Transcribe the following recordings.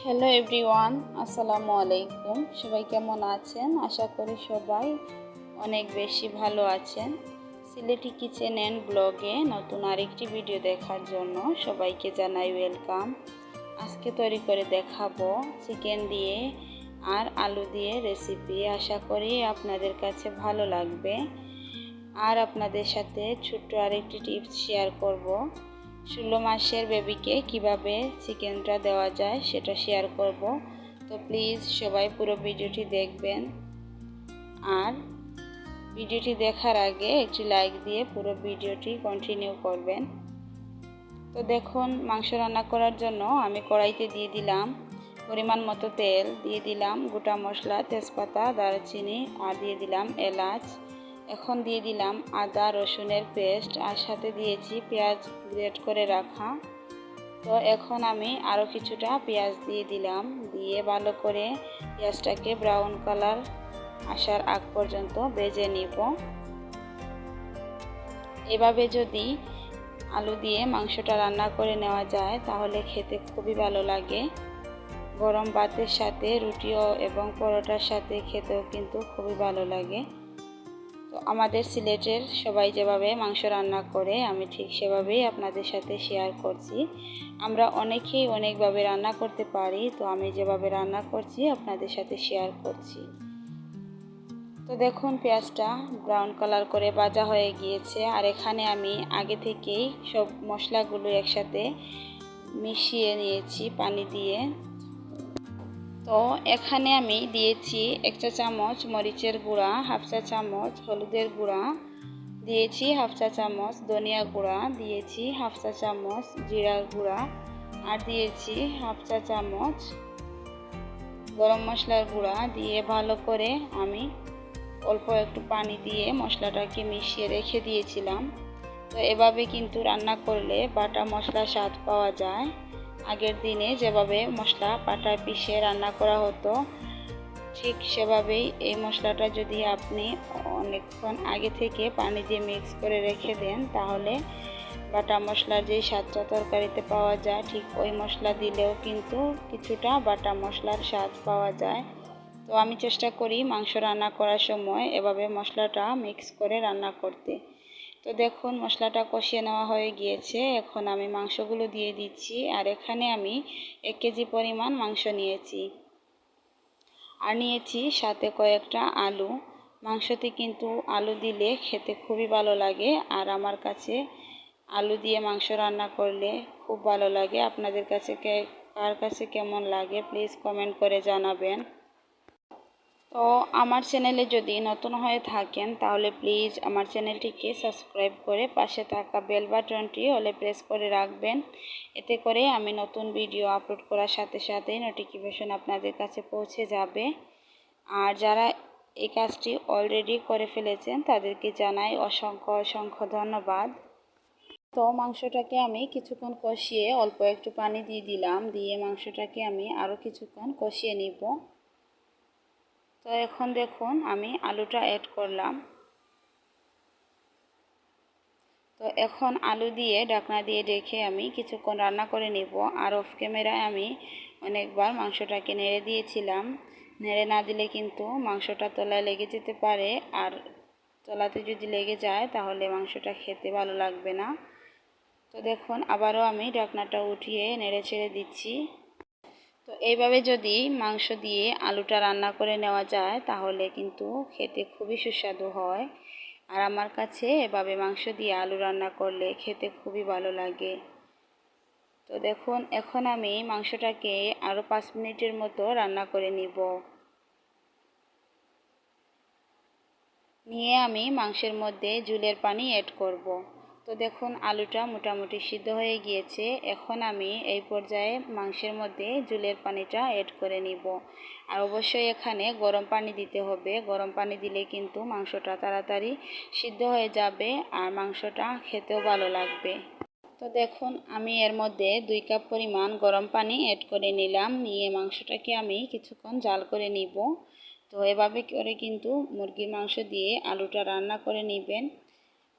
Hello everyone, আসসালামু আলাইকুম। সবাই কেমন আছেন? আশা করি সবাই অনেক বেশি ভালো আছেন। সিলেটি কিচেন অ্যান্ড ব্লগে নতুন আরেকটি ভিডিও দেখার জন্য সবাইকে জানাই ওয়েলকাম। আজকে তৈরি করে দেখাবো চিকেন দিয়ে আর আলু দিয়ে রেসিপি। আশা করি আপনাদের কাছে ভালো লাগবে। আর আপনাদের সাথে ছোট্ট আরেকটি টিপস শেয়ার করব। 16 মাসের বেবিকে কিভাবে চিকেনটা দেওয়া যায় সেটা শেয়ার করব। তো প্লিজ সবাই পুরো ভিডিওটি দেখবেন। আর ভিডিওটি দেখার আগে একটি লাইক দিয়ে পুরো ভিডিওটি কন্টিনিউ করবেন। তো দেখুন, মাংস রান্না করার জন্য আমি কড়াইতে দিয়ে দিলাম পরিমাণ মতো তেল, দিয়ে দিলাম গোটা মশলা, তেজপাতা, দারচিনি আর দিয়ে দিলাম এলাচ। এখন দিয়ে দিলাম আদা রসুনের পেস্ট আর সাথে দিয়েছি পেঁয়াজ গ্রেট করে রাখা। তো এখন আমি আরও কিছুটা পেঁয়াজ দিয়ে দিলাম, দিয়ে ভালো করে পেঁয়াজটাকে ব্রাউন কালার আসার আগ পর্যন্ত ভেজে নিব। এভাবে যদি আলু দিয়ে মাংসটা রান্না করে নেওয়া যায় তাহলে খেতে খুবই ভালো লাগে। গরম ভাতের সাথে, রুটিও এবং পরোটার সাথে খেতেও কিন্তু খুবই ভালো লাগে। তো আমাদের সিলেটের সবাই যেভাবে মাংস রান্না করে আমি ঠিক সেভাবেই আপনাদের সাথে শেয়ার করছি। আমরা অনেকেই অনেকভাবে রান্না করতে পারি, তো আমি যেভাবে রান্না করছি আপনাদের সাথে শেয়ার করছি। তো দেখুন, পেঁয়াজটা ব্রাউন কালার করে ভাজা হয়ে গিয়েছে। আর এখানে আমি আগে থেকেই সব মশলাগুলো একসাথে মিশিয়ে নিয়েছি পানি দিয়ে। তো এখানে আমি দিয়েছি 1 চা চামচ মরিচের গুঁড়া, 1/2 চা চামচ হলুদের গুঁড়া, দিয়েছি 1/2 চা চামচ ধনিয়া গুঁড়া, দিয়েছি 1/2 চা চামচ জিরার গুঁড়া আর দিয়েছি 1/2 চা চামচ গরম মশলার গুঁড়া। দিয়ে ভালো করে আমি অল্প একটু পানি দিয়ে মশলাটাকে মিশিয়ে রেখে দিয়েছিলাম। তো এভাবে কিন্তু রান্না করলে বাটা মশলার স্বাদ পাওয়া যায়। আগের দিনে যেভাবে মশলা পাটায় পিষে রান্না করা হতো ঠিক সেভাবেই এই মশলাটা যদি আপনি অনেকক্ষণ আগে থেকে পানি দিয়ে মিক্স করে রেখে দেন তাহলে বাটা মশলার যেই স্বাদটা তরকারিতে পাওয়া যায় ঠিক ওই মশলা দিলেও কিন্তু কিছুটা বাটা মশলার স্বাদ পাওয়া যায়। তো আমি চেষ্টা করি মাংস রান্না করার সময় এভাবে মশলাটা মিক্স করে রান্না করতে। তো দেখুন, মশলাটা কষিয়ে নেওয়া হয়ে গিয়েছে। এখন আমি মাংসগুলো দিয়ে দিচ্ছি। আর এখানে আমি 1 কেজি পরিমাণ মাংস নিয়েছি আর নিয়েছি সাথে কয়েকটা আলু। মাংসতে কিন্তু আলু দিলে খেতে খুবই ভালো লাগে। আর আমার কাছে আলু দিয়ে মাংস রান্না করলে খুব ভালো লাগে। আপনাদের কাছে কার কাছে কেমন লাগে প্লিজ কমেন্ট করে জানাবেন। তো আমার চ্যানেলে যদি নতুন হয়ে থাকেন তাহলে প্লিজ আমার চ্যানেলটিকে সাবস্ক্রাইব করে পাশে থাকা বেল বাটনটি অলে প্রেস করে রাখবেন। এতে করে আমি নতুন ভিডিও আপলোড করার সাথে সাথেই নোটিফিকেশন আপনাদের কাছে পৌঁছে যাবে। আর যারা এই কাজটি অলরেডি করে ফেলেছেন তাদেরকে জানাই অসংখ্য অসংখ্য ধন্যবাদ। তো মাংসটাকে আমি কিছুক্ষণ কষিয়ে অল্প একটু পানি দিয়ে দিলাম, দিয়ে মাংসটাকে আমি আরও কিছুক্ষণ কষিয়ে নিব। তো এখন দেখুন, আমি আলুটা অ্যাড করলাম। তো এখন আলু দিয়ে ঢাকনা দিয়ে রেখে আমি কিছুক্ষণ রান্না করে নিব। আর অফ ক্যামেরায় আমি অনেকবার মাংসটাকে নেড়ে দিয়েছিলাম। নেড়ে না দিলে কিন্তু মাংসটা তলায় লেগে যেতে পারে, আর তলাতে যদি লেগে যায় তাহলে মাংসটা খেতে ভালো লাগবে না। তো দেখুন, আবারও আমি ঢাকনাটা উঠিয়ে নেড়ে ছেড়ে দিচ্ছি। তো এইভাবে যদি মাংস দিয়ে আলুটা রান্না করে নেওয়া যায় তাহলে কিন্তু খেতে খুবই সুস্বাদু হয়। আর আমার কাছে এভাবে মাংস দিয়ে আলু রান্না করলে খেতে খুবই ভালো লাগে। তো দেখুন, এখন আমি মাংসটাকে আরও 5 মিনিটের মতো রান্না করে নিব। নিয়ে আমি মাংসের মধ্যে ঝোলের পানি অ্যাড করব। তো দেখুন, আলুটা মোটামুটি সিদ্ধ হয়ে গিয়েছে। এখন আমি এই পর্যায়ে মাংসের মধ্যে ঝোলের পানিটা অ্যাড করে নিব। আর অবশ্যই এখানে গরম পানি দিতে হবে। গরম পানি দিলে কিন্তু মাংসটা তাড়াতাড়ি সিদ্ধ হয়ে যাবে আর মাংসটা খেতেও ভালো লাগবে। তো দেখুন, আমি এর মধ্যে 2 কাপ পরিমাণ গরম পানি অ্যাড করে নিলাম। নিয়ে মাংসটাকে আমি কিছুক্ষণ জাল করে নিব। তো এভাবে করে কিন্তু মুরগির মাংস দিয়ে আলুটা রান্না করে নেবেন।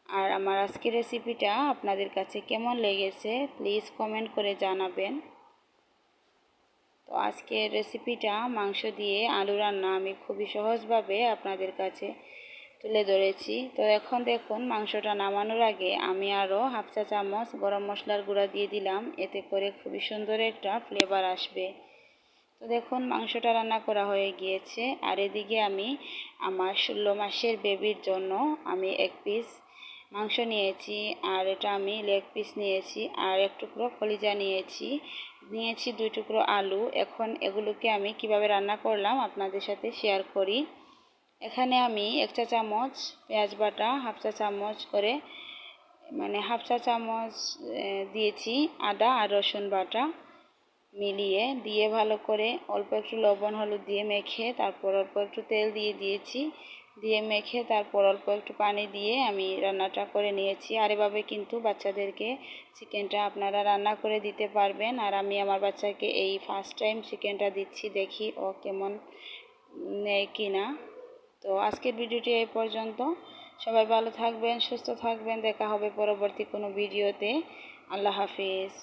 আর আমার আজকের রেসিপিটা আপনাদের কাছে কেমন লেগেছে প্লিজ কমেন্ট করে জানাবেন। তো আজকের রেসিপিটা মাংস দিয়ে আলু রান্না আমি খুবই সহজভাবে আপনাদের কাছে তুলে ধরেছি। তো এখন দেখুন মাংসটা নামানোর আগে আমি আরও হাফ চা চামচ গরম মশলার গুঁড়া দিয়ে দিলাম, এতে করে খুবই সুন্দর একটা ফ্লেভার আসবে। তো দেখুন মাংসটা রান্না করা হয়ে গিয়েছে। আর এদিকে আমি আমার 16 মাসের বেবির জন্য আমি 1 পিস মাংস নিয়েছি, আর এটা আমি লেগ পিস নিয়েছি, আর 1 টুকরো কলিজা নিয়েছি, 2 টুকরো আলু। এখন এগুলোকে আমি কিভাবে রান্না করলাম আপনাদের সাথে শেয়ার করি। এখানে আমি 1 চা চামচ পেঁয়াজ বাটা, হাফ চা চামচ করে হাফ চা চামচ দিয়েছি আদা আর রসুন বাটা মিলিয়ে দিয়ে ভালো করে অল্প একটু লবণ হলুদ দিয়ে মেখে তারপর অল্প একটু তেল দিয়ে দিয়েছি, দিয়ে মেখে তারপর অল্প একটু পানি দিয়ে আমি রান্নাটা করে নিয়েছি। আর এভাবে কিন্তু বাচ্চাদেরকে চিকেনটা আপনারা রান্না করে দিতে পারবেন। আর আমি আমার বাচ্চাকে এই ফার্স্ট টাইম চিকেনটা দিচ্ছি, দেখি ও কেমন নেয় কিনা। তো আজকের ভিডিওটি এই পর্যন্ত। সবাই ভালো থাকবেন, সুস্থ থাকবেন, দেখা হবে পরবর্তী কোনো ভিডিওতে। আল্লাহ হাফিজ।